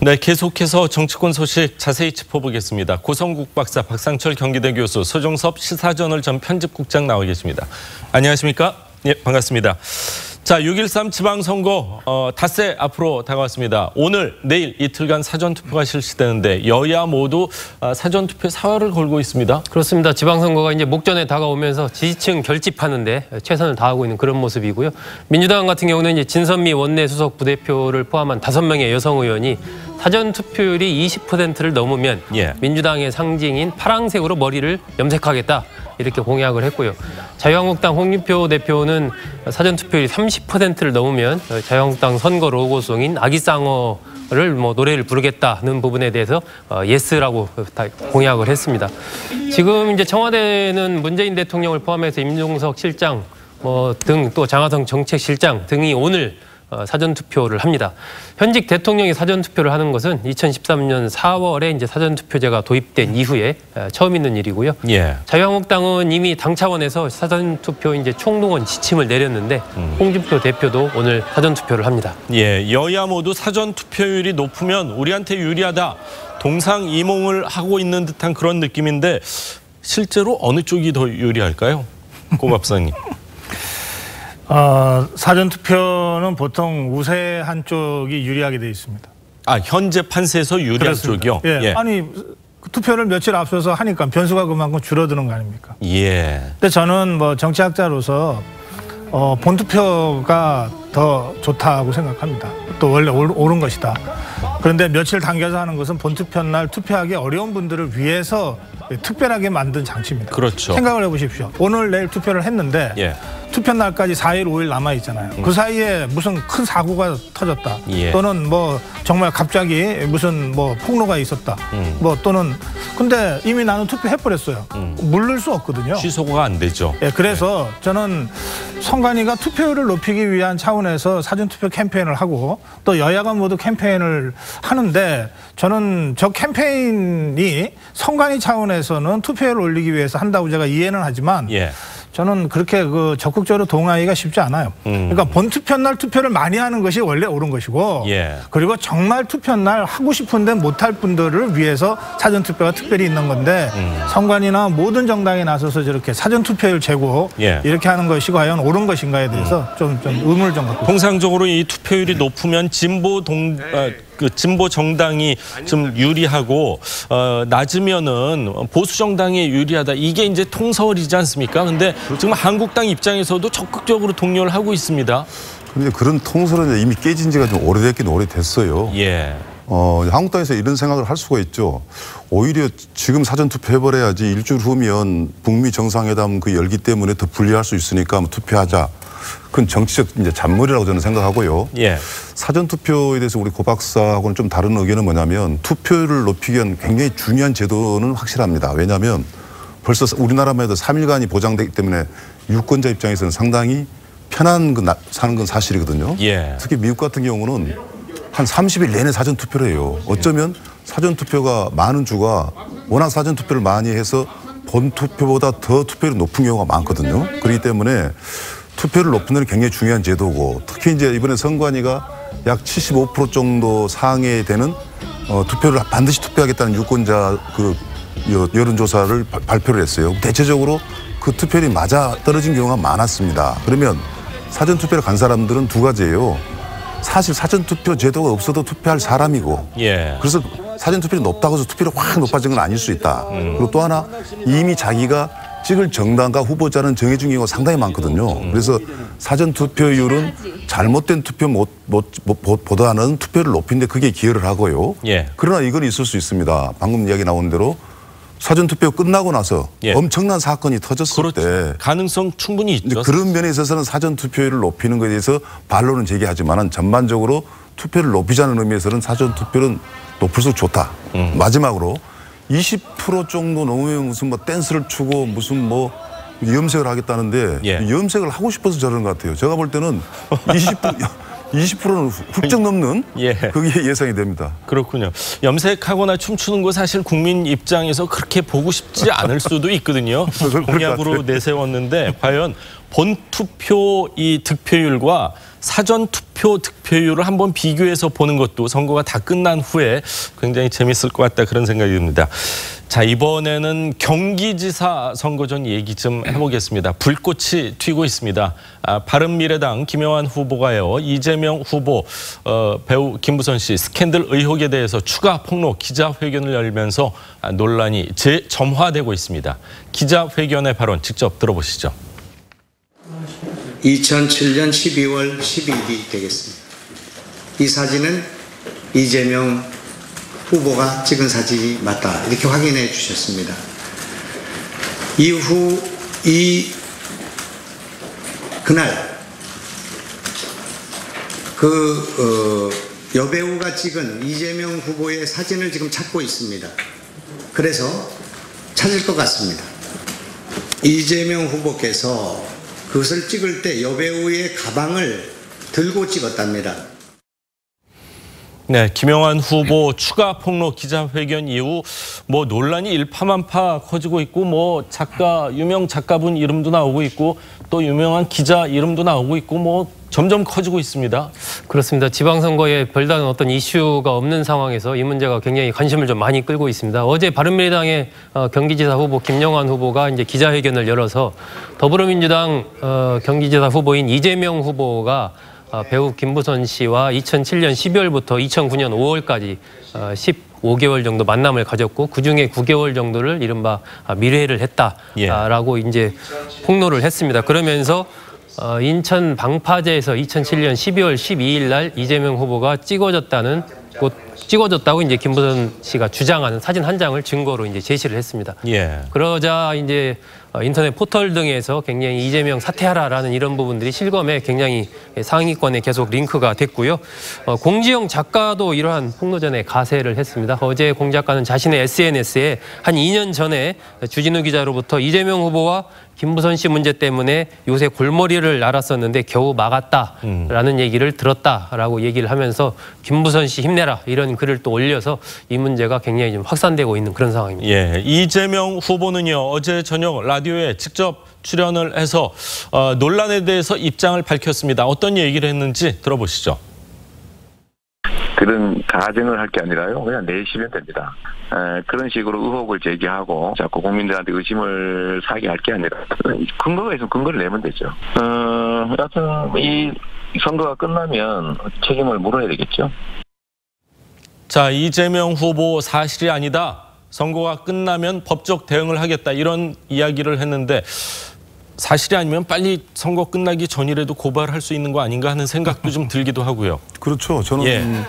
네, 계속해서 정치권 소식 자세히 짚어보겠습니다. 고성국 박사, 박상철 경기대 교수, 서종섭 시사저널 전 편집국장 나와 계십니다. 안녕하십니까? 예, 반갑습니다. 자, 6.13 지방선거 닷새 앞으로 다가왔습니다. 오늘, 내일 이틀간 사전투표가 실시되는데 여야 모두 사전투표 사활을 걸고 있습니다. 그렇습니다. 지방선거가 이제 목전에 다가오면서 지지층 결집하는데 최선을 다하고 있는 그런 모습이고요. 민주당 같은 경우는 이제 진선미 원내 수석 부대표를 포함한 5명의 여성 의원이 사전투표율이 20%를 넘으면 민주당의 상징인 파란색으로 머리를 염색하겠다. 이렇게 공약을 했고요. 자유한국당 홍준표 대표는 사전투표율이 30%를 넘으면 자유한국당 선거 로고송인 아기상어를 노래를 부르겠다는 부분에 대해서 예스라고 다 공약을 했습니다. 지금 이제 청와대는 문재인 대통령을 포함해서 임종석 실장 등 또 장하성 정책실장 등이 오늘 사전투표를 합니다. 현직 대통령이 사전투표를 하는 것은 2013년 4월에 이제 사전투표제가 도입된 이후에 처음 있는 일이고요. 자유한국당은 이미 당 차원에서 사전투표 이제 총동원 지침을 내렸는데 홍준표 대표도 오늘 사전투표를 합니다. 여야 모두 사전투표율이 높으면 우리한테 유리하다. 동상이몽을 하고 있는 듯한 그런 느낌인데 실제로 어느 쪽이 더 유리할까요? 고 박사님. 사전투표는 보통 우세한 쪽이 유리하게 되어 있습니다. 현재 판세에서 유리한 그렇습니다. 쪽이요? 아니, 투표를 며칠 앞서서 하니까 변수가 그만큼 줄어드는 거 아닙니까? 근데 저는 정치학자로서 본투표가 더 좋다고 생각합니다. 또 원래 옳은 것이다. 그런데 며칠 당겨서 하는 것은 본투표 날 투표하기 어려운 분들을 위해서 특별하게 만든 장치입니다. 그렇죠. 생각을 해보십시오. 오늘 내일 투표를 했는데 투표 날까지 4일, 5일 남아있잖아요. 그 사이에 무슨 큰 사고가 터졌다. 또는 정말 갑자기 무슨 폭로가 있었다. 또는 근데 이미 나는 투표해버렸어요. 물를 수 없거든요. 취소가 안 되죠. 그래서 저는 선관위가 투표율을 높이기 위한 차원에서 사전투표 캠페인을 하고 또 여야가 모두 캠페인을 하는데 저는 저 캠페인이 선관위 차원에서는 투표율을 올리기 위해서 한다고 제가 이해는 하지만 저는 그렇게 적극적으로 동의하기가 쉽지 않아요. 그러니까 본투표 날 투표를 많이 하는 것이 원래 옳은 것이고 그리고 정말 투표 날 하고 싶은데 못할 분들을 위해서 사전투표가 특별히 있는 건데 선관위나 모든 정당에 나서서 저렇게 사전투표율 제고 이렇게 하는 것이 과연 옳은 것인가에 대해서 좀 의문을 좀 갖고 있습니다. 통상적으로 이 투표율이 높으면 진보 정당이 좀 유리하고 낮으면은 보수 정당에 유리하다. 이게 이제 통설이지 않습니까? 근데 지금 한국당 입장에서도 적극적으로 독려를 하고 있습니다. 그런데 그런 통설은 이미 깨진 지가 좀 오래됐긴 오래됐어요. 한국당에서 이런 생각을 할 수가 있죠. 오히려 지금 사전투표 해버려야지 일주일 후면 북미 정상회담 그 열기 때문에 더 불리할 수 있으니까 투표하자. 그건 정치적 이제 잔머리라고 저는 생각하고요. 사전투표에 대해서 우리 고 박사하고는 좀 다른 의견은 뭐냐면 투표율을 높이기 위한 굉장히 중요한 제도는 확실합니다. 왜냐하면 벌써 우리나라만 해도 3일간이 보장되기 때문에 유권자 입장에서는 상당히 편한 사는 건 사실이거든요. 특히 미국 같은 경우는 한 30일 내내 사전투표를 해요. 어쩌면 사전투표가 많은 주가 워낙 사전투표를 많이 해서 본투표보다 더 투표율이 높은 경우가 많거든요. 그렇기 때문에 투표를 높이는 건 굉장히 중요한 제도고 특히 이제 이번에 선관위가 약 75% 정도 상회에 되는 투표를 반드시 투표하겠다는 유권자 여론조사를 발표를 했어요. 대체적으로 그 투표율이 맞아 떨어진 경우가 많았습니다. 그러면 사전투표를 간 사람들은 두 가지예요. 사실 사전투표 제도가 없어도 투표할 사람이고 그래서 사전투표율이 높다고 해서 투표율이 확 높아진 건 아닐 수 있다. 그리고 또 하나 이미 자기가 찍을 정당과 후보자는 정해진 경우가 상당히 많거든요. 그래서 사전투표율은 잘못된 투표보다는 투표를 높이는데 그게 기여를 하고요. 그러나 이건 있을 수 있습니다. 방금 이야기 나온 대로 사전투표 끝나고 나서 엄청난 사건이 터졌을 때 가능성 충분히 있죠. 그런 면에 있어서는 사전투표율을 높이는 것에 대해서 반론은 제기하지만 전반적으로 투표를 높이자는 의미에서는 사전투표는 높을수록 좋다. 마지막으로 20% 정도 넘으면 무슨 댄스를 추고 무슨 염색을 하겠다는데 염색을 하고 싶어서 저러는 것 같아요. 제가 볼 때는 20%는 훌쩍 넘는 그게 예상이 됩니다. 그렇군요. 염색하거나 춤추는 거 사실 국민 입장에서 그렇게 보고 싶지 않을 수도 있거든요. 공약으로 내세웠는데 과연 본투표 이 득표율과 사전투표 득표율을 한번 비교해서 보는 것도 선거가 다 끝난 후에 굉장히 재밌을 것 같다 그런 생각이 듭니다. 자, 이번에는 경기지사 선거 전 얘기 좀 해보겠습니다. 불꽃이 튀고 있습니다. 바른미래당 김영환 후보가요. 이재명 후보 배우 김부선 씨 스캔들 의혹에 대해서 추가 폭로 기자회견을 열면서 논란이 재점화되고 있습니다. 기자회견의 발언 직접 들어보시죠. 2007년 12월 12일이 되겠습니다. 이 사진은 이재명 후보가 찍은 사진이 맞다 이렇게 확인해 주셨습니다. 이후 그날 여배우가 찍은 이재명 후보의 사진을 지금 찾고 있습니다. 그래서 찾을 것 같습니다. 이재명 후보께서 그것을 찍을 때 여배우의 가방을 들고 찍었답니다. 네, 김영환 후보 추가 폭로 기자회견 이후 뭐 논란이 일파만파 커지고 있고 뭐 유명 작가분 이름도 나오고 있고 또 유명한 기자 이름도 나오고 있고 뭐 점점 커지고 있습니다. 그렇습니다. 지방선거에 별다른 어떤 이슈가 없는 상황에서 이 문제가 굉장히 관심을 좀 많이 끌고 있습니다. 어제 바른미래당의 경기지사 후보 김영환 후보가 이제 기자회견을 열어서 더불어민주당 경기지사 후보인 이재명 후보가 배우 김부선 씨와 2007년 12월부터 2009년 5월까지 15개월 정도 만남을 가졌고 그중에 9개월 정도를 이른바 미래를 했다라고 이제 폭로를 했습니다. 그러면서 인천 방파제에서 2007년 12월 12일 날 이재명 후보가 찍어졌다고 이제 김부선 씨가 주장하는 사진 한 장을 증거로 이제 제시를 했습니다. 예. 그러자 이제 인터넷 포털 등에서 굉장히 이재명 사퇴하라라는 이런 부분들이 실검에 굉장히 상위권에 계속 링크가 됐고요. 공지영 작가도 이러한 폭로전에 가세를 했습니다. 어제 공 작가는 자신의 SNS에 한 2년 전에 주진우 기자로부터 이재명 후보와 김부선 씨 문제 때문에 요새 골머리를 앓았었는데 겨우 막았다라는 얘기를 들었다라고 얘기를 하면서 김부선 씨 힘내라 이런 글을 또 올려서 이 문제가 굉장히 좀 확산되고 있는 그런 상황입니다. 예, 이재명 후보는요 어제 저녁 라디오에 직접 출연을 해서 논란에 대해서 입장을 밝혔습니다. 어떤 얘기를 했는지 들어보시죠. 그런 가정을 할 게 아니라요. 그냥 내시면 됩니다. 그런 식으로 의혹을 제기하고 자꾸 국민들한테 의심을 사게 할 게 아니라 근거가 있으면 근거를 내면 되죠. 여하튼 이 선거가 끝나면 책임을 물어야 되겠죠. 자, 이재명 후보 사실이 아니다. 선거가 끝나면 법적 대응을 하겠다. 이런 이야기를 했는데 사실이 아니면 빨리 선거 끝나기 전이라도 고발할 수 있는 거 아닌가 하는 생각도 좀 들기도 하고요. 그렇죠. 저는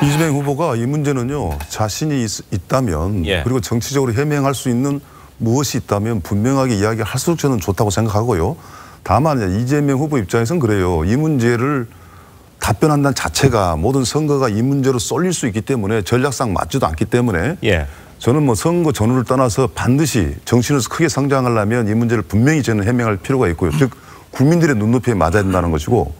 이재명 후보가 이 문제는요. 자신이 있다면 그리고 정치적으로 해명할 수 있는 무엇이 있다면 분명하게 이야기할수록 저는 좋다고 생각하고요. 다만 이재명 후보 입장에서는 그래요. 이 문제를 답변한다는 자체가 모든 선거가 이 문제로 쏠릴 수 있기 때문에 전략상 맞지도 않기 때문에 저는 뭐 선거 전후를 떠나서 반드시 정치인으로서 크게 성장하려면 이 문제를 분명히 저는 해명할 필요가 있고요. 즉 국민들의 눈높이에 맞아야 된다는 것이고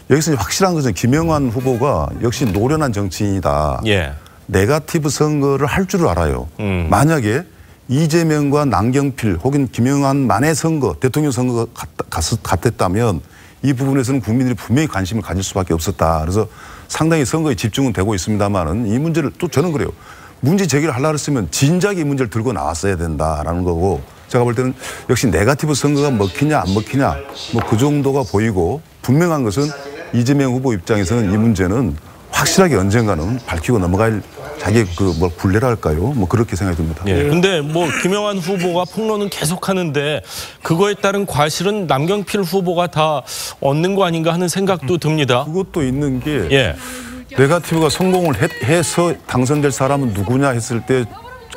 여기서 확실한 것은 김영환 후보가 역시 노련한 정치인이다. 네거티브 선거를 할 줄을 알아요. 만약에 이재명과 남경필 혹은 김영환만의 선거, 대통령 선거가 같았다면 이 부분에서는 국민들이 분명히 관심을 가질 수밖에 없었다. 그래서 상당히 선거에 집중은 되고 있습니다만은 이 문제를 또 저는 그래요. 문제 제기를 하려고 했으면 진작에 이 문제를 들고 나왔어야 된다라는 거고 제가 볼 때는 역시 네거티브 선거가 먹히냐 안 먹히냐 뭐 그 정도가 보이고 분명한 것은 이재명 후보 입장에서는 이 문제는 확실하게 언젠가는 밝히고 넘어갈 자기의 뭐 굴레라 할까요? 뭐 그렇게 생각이 듭니다. 근데 뭐 김영환 후보가 폭로는 계속하는데 그거에 따른 과실은 남경필 후보가 다 얻는 거 아닌가 하는 생각도 듭니다. 그것도 있는 게 네거티브가 성공을 해서 당선될 사람은 누구냐 했을 때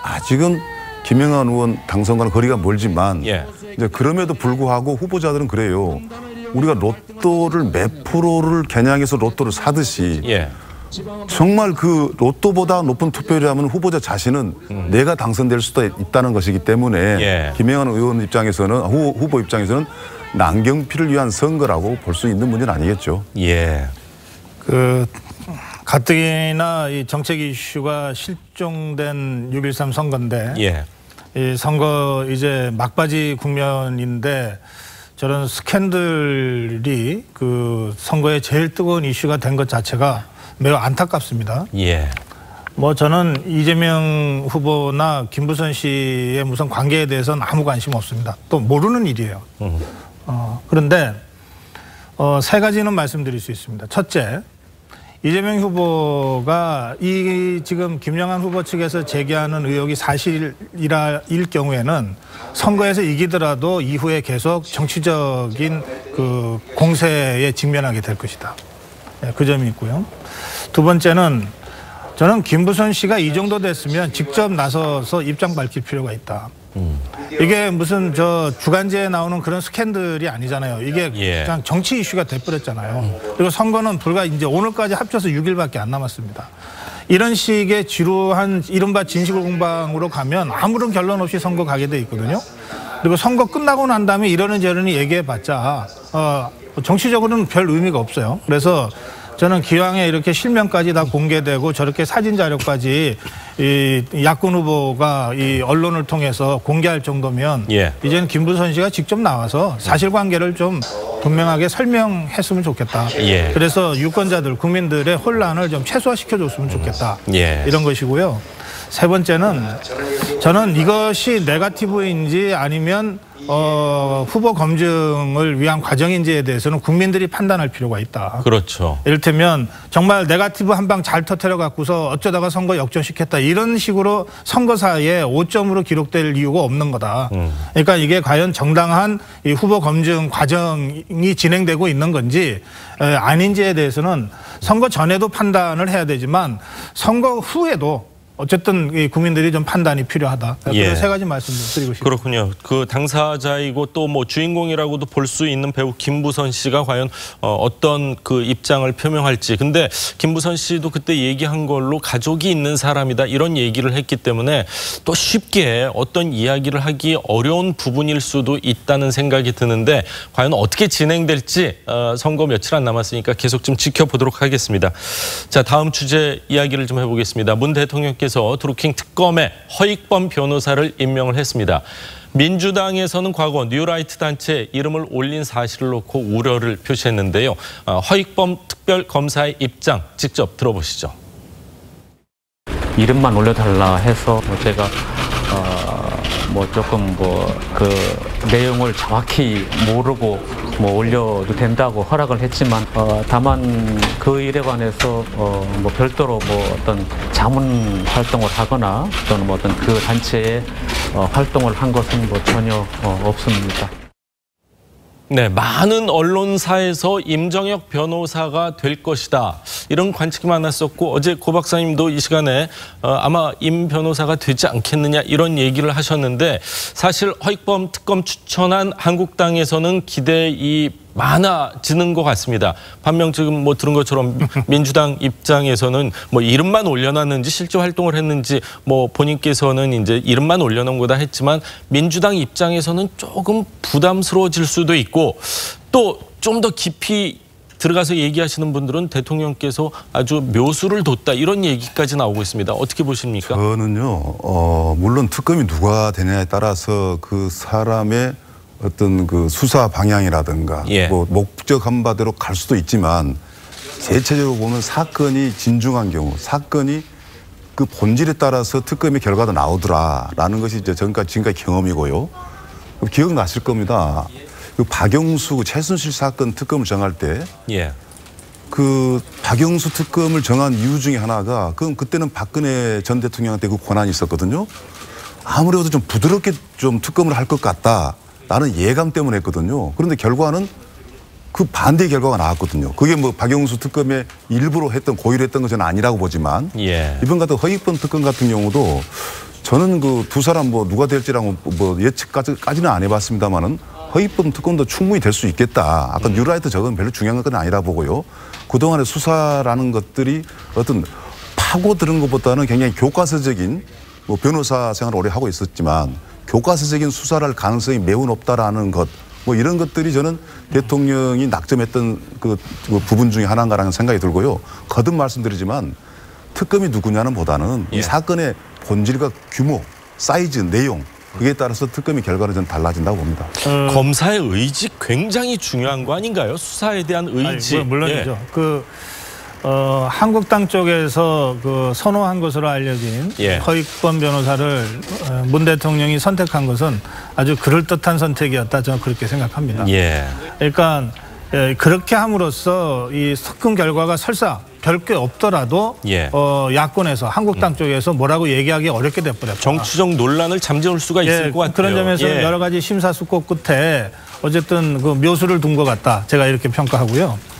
아직은 김영환 의원 당선과는 거리가 멀지만 이제 그럼에도 불구하고 후보자들은 그래요. 우리가 로또를 몇 프로를 겨냥해서 로또를 사듯이 정말 그 로또보다 높은 투표율이라면 후보자 자신은 내가 당선될 수도 있다는 것이기 때문에 김영환 의원 입장에서는 후보 입장에서는 남경필을 위한 선거라고 볼 수 있는 문제는 아니겠죠. 가뜩이나 이 정책 이슈가 실종된 6.13 선거인데 이 선거 이제 막바지 국면인데 저런 스캔들이 그 선거의 제일 뜨거운 이슈가 된 것 자체가 매우 안타깝습니다. 예. 뭐 저는 이재명 후보나 김부선 씨의 무슨 관계에 대해서는 아무 관심 없습니다. 또 모르는 일이에요. 그런데 세 가지는 말씀드릴 수 있습니다. 첫째, 이재명 후보가 이 지금 김영환 후보 측에서 제기하는 의혹이 사실일 경우에는 선거에서 이기더라도 이후에 계속 정치적인 그 공세에 직면하게 될 것이다. 그 점이 있고요. 두 번째는 저는 김부선 씨가 이 정도 됐으면 직접 나서서 입장 밝힐 필요가 있다. 이게 무슨 저 주간지에 나오는 그런 스캔들이 아니잖아요. 이게 그냥 정치 이슈가 돼버렸잖아요. 그리고 선거는 불과 이제 오늘까지 합쳐서 6일밖에 안 남았습니다. 이런 식의 지루한 이른바 진실 공방으로 가면 아무런 결론 없이 선거 가게 돼 있거든요. 그리고 선거 끝나고 난 다음에 이러는 저러니 얘기해봤자 정치적으로는 별 의미가 없어요. 그래서 저는 기왕에 이렇게 실명까지 다 공개되고 저렇게 사진 자료까지 이 야권 후보가 이 언론을 통해서 공개할 정도면 이제는 김부선 씨가 직접 나와서 사실관계를 좀 분명하게 설명했으면 좋겠다. 그래서 유권자들, 국민들의 혼란을 좀 최소화시켜줬으면 좋겠다. 이런 것이고요. 세 번째는 저는 이것이 네거티브인지 아니면 후보 검증을 위한 과정인지에 대해서는 국민들이 판단할 필요가 있다. 그렇죠. 이를테면 정말 네거티브 한 방 잘 터뜨려 갖고서 어쩌다가 선거 역전시켰다. 이런 식으로 선거사에 5점으로 기록될 이유가 없는 거다. 그러니까 이게 과연 정당한 이 후보 검증 과정이 진행되고 있는 건지 아닌지에 대해서는 선거 전에도 판단을 해야 되지만 선거 후에도 어쨌든 이 국민들이 좀 판단이 필요하다. 그런 세 가지 말씀을 드리고 싶습니다. 그렇군요. 그 당사자이고 또 뭐 주인공이라고도 볼 수 있는 배우 김부선 씨가 과연 어떤 그 입장을 표명할지. 근데 김부선 씨도 그때 얘기한 걸로 가족이 있는 사람이다 이런 얘기를 했기 때문에 또 쉽게 어떤 이야기를 하기 어려운 부분일 수도 있다는 생각이 드는데 과연 어떻게 진행될지 선거 며칠 안 남았으니까 계속 좀 지켜보도록 하겠습니다. 자, 다음 주제 이야기를 좀 해보겠습니다. 문 대통령께서 드루킹 특검에 허익범 변호사를 임명을 했습니다. 민주당에서는 과거 뉴라이트 단체에 이름을 올린 사실을 놓고 우려를 표시했는데요. 허익범 특별검사의 입장 직접 들어보시죠. 이름만 올려달라 해서 제가 조금 그 내용을 정확히 모르고 올려도 된다고 허락을 했지만 다만 그 일에 관해서 별도로 어떤 자문 활동을 하거나 또는 어떤 그 단체에 활동을 한 것은 전혀 없습니다. 네, 많은 언론사에서 임정혁 변호사가 될 것이다. 이런 관측이 많았었고 어제 고 박사님도 이 시간에 아마 임 변호사가 되지 않겠느냐 이런 얘기를 하셨는데 사실 허익범 특검 추천한 한국당에서는 기대이 많아지는 것 같습니다. 반면 지금 들은 것처럼 민주당 입장에서는 이름만 올려놨는지 실제 활동을 했는지 본인께서는 이제 이름만 올려놓은 거다 했지만 민주당 입장에서는 조금 부담스러워질 수도 있고 또 좀 더 깊이 들어가서 얘기하시는 분들은 대통령께서 아주 묘수를 뒀다 이런 얘기까지 나오고 있습니다. 어떻게 보십니까? 저는요, 물론 특검이 누가 되냐에 따라서 그 사람의 어떤 그 수사 방향이라든가 목적한 바대로 갈 수도 있지만 대체적으로 보면 사건이 진중한 경우 사건이 그 본질에 따라서 특검의 결과도 나오더라라는 것이 이제 지금까지 경험이고요. 기억나실 겁니다. 그 박영수 최순실 사건 특검을 정할 때 그 박영수 특검을 정한 이유 중에 하나가 그때는 박근혜 전 대통령한테 그 권한이 있었거든요. 아무래도 좀 부드럽게 좀 특검을 할 것 같다. 라는 예감 때문에 했거든요. 그런데 결과는 그 반대의 결과가 나왔거든요. 그게 박영수 특검의 일부러 고의로 했던 것은 아니라고 보지만 이번 같은 허익범 특검 같은 경우도 저는 그 두 사람 누가 될지라고 예측까지는 안 해봤습니다만은 허익범 특검도 충분히 될 수 있겠다. 아까 뉴라이트 저건 별로 중요한 건 아니라 보고요. 그동안의 수사라는 것들이 어떤 파고드는 것보다는 굉장히 교과서적인 변호사 생활을 오래 하고 있었지만 교과서적인 수사를 할 가능성이 매우 높다라는 것, 이런 것들이 저는 대통령이 낙점했던 그 부분 중에 하나인가라는 생각이 들고요. 거듭 말씀드리지만 특검이 누구냐는 보다는 이 사건의 본질과 규모, 사이즈, 내용 그에 따라서 특검의 결과는 좀 달라진다고 봅니다. 검사의 의지 굉장히 중요한 거 아닌가요? 수사에 대한 의지. 아니, 물론이죠. 한국당 쪽에서 선호한 것으로 알려진 허익범 변호사를 문 대통령이 선택한 것은 아주 그럴듯한 선택이었다. 저는 그렇게 생각합니다. 그러니까 그렇게 함으로써 이 특검 결과가 설사 별게 없더라도 야권에서 한국당 쪽에서 뭐라고 얘기하기 어렵게 돼버렸다. 정치적 논란을 잠재울 수가 있을 것 같아요. 그런 점에서 여러 가지 심사숙고 끝에 어쨌든 묘수를 둔 것 같다. 제가 이렇게 평가하고요.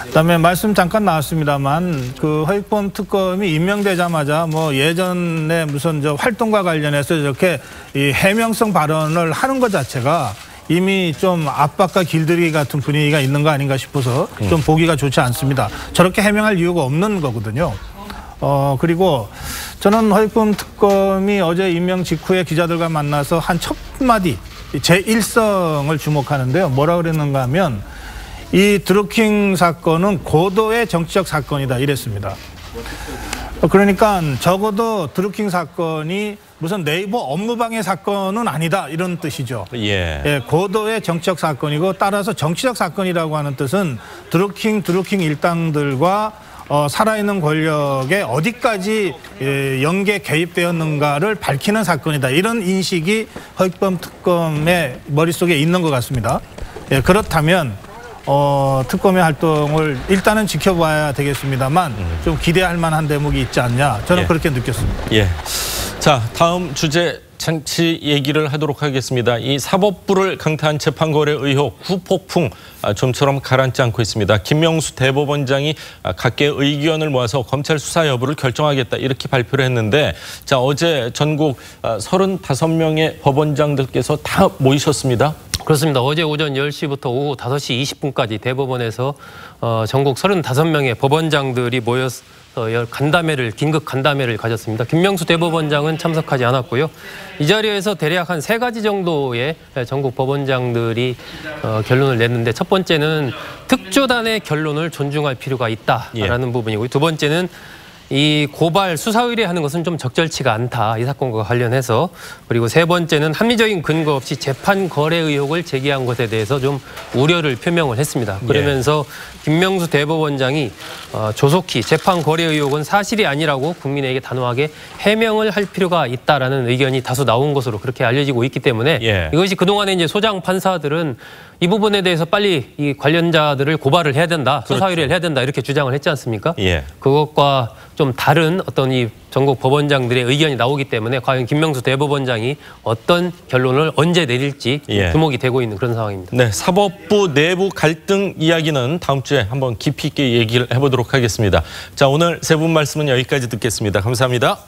그다음에 말씀 잠깐 나왔습니다만 허익범 특검이 임명되자마자 예전에 무슨 활동과 관련해서 이렇게 이 해명성 발언을 하는 것 자체가 이미 좀 압박과 길들이기 같은 분위기가 있는 거 아닌가 싶어서 좀 보기가 좋지 않습니다. 저렇게 해명할 이유가 없는 거거든요. 그리고 저는 허익범 특검이 어제 임명 직후에 기자들과 만나서 한 첫 마디 제1성을 주목하는데요. 뭐라 그랬는가 하면 이 드루킹 사건은 고도의 정치적 사건이다 이랬습니다. 그러니까 적어도 드루킹 사건이 무슨 네이버 업무방해 사건은 아니다 이런 뜻이죠. 고도의 정치적 사건이고 따라서 정치적 사건이라고 하는 뜻은 드루킹 일당들과 살아있는 권력에 어디까지 연계 개입되었는가를 밝히는 사건이다. 이런 인식이 허익범 특검의 머릿속에 있는 것 같습니다. 그렇다면 특검의 활동을 일단은 지켜봐야 되겠습니다만 좀 기대할 만한 대목이 있지 않냐 저는 그렇게 느꼈습니다. 자, 다음 주제 정치 얘기를 하도록 하겠습니다. 이 사법부를 강타한 재판거래 의혹 후폭풍 좀처럼 가라앉지 않고 있습니다. 김명수 대법원장이 각계 의견을 모아서 검찰 수사 여부를 결정하겠다 이렇게 발표를 했는데 자, 어제 전국 35명의 법원장들께서 다 모이셨습니다. 그렇습니다. 어제 오전 10시부터 오후 5시 20분까지 대법원에서 전국 35명의 법원장들이 모여서 긴급 간담회를 가졌습니다. 김명수 대법원장은 참석하지 않았고요. 이 자리에서 대략 한 3가지 정도의 전국 법원장들이 결론을 냈는데 첫 번째는 특조단의 결론을 존중할 필요가 있다라는 부분이고요. 두 번째는 이 고발 수사 의뢰하는 것은 좀 적절치가 않다. 이 사건과 관련해서. 그리고 세 번째는 합리적인 근거 없이 재판 거래 의혹을 제기한 것에 대해서 좀 우려를 표명을 했습니다. 그러면서 김명수 대법원장이 조속히 재판 거래 의혹은 사실이 아니라고 국민에게 단호하게 해명을 할 필요가 있다라는 의견이 다수 나온 것으로 그렇게 알려지고 있기 때문에 이것이 그동안에 이제 소장 판사들은 이 부분에 대해서 빨리 이 관련자들을 고발을 해야 된다, 수사 의뢰를 해야 된다 이렇게 주장을 했지 않습니까? 그것과 좀 다른 어떤 이 전국 법원장들의 의견이 나오기 때문에 과연 김명수 대법원장이 어떤 결론을 언제 내릴지 주목이 되고 있는 그런 상황입니다. 네, 사법부 내부 갈등 이야기는 다음 주에 한번 깊이 있게 얘기를 해보도록 하겠습니다. 자, 오늘 세 분 말씀은 여기까지 듣겠습니다. 감사합니다.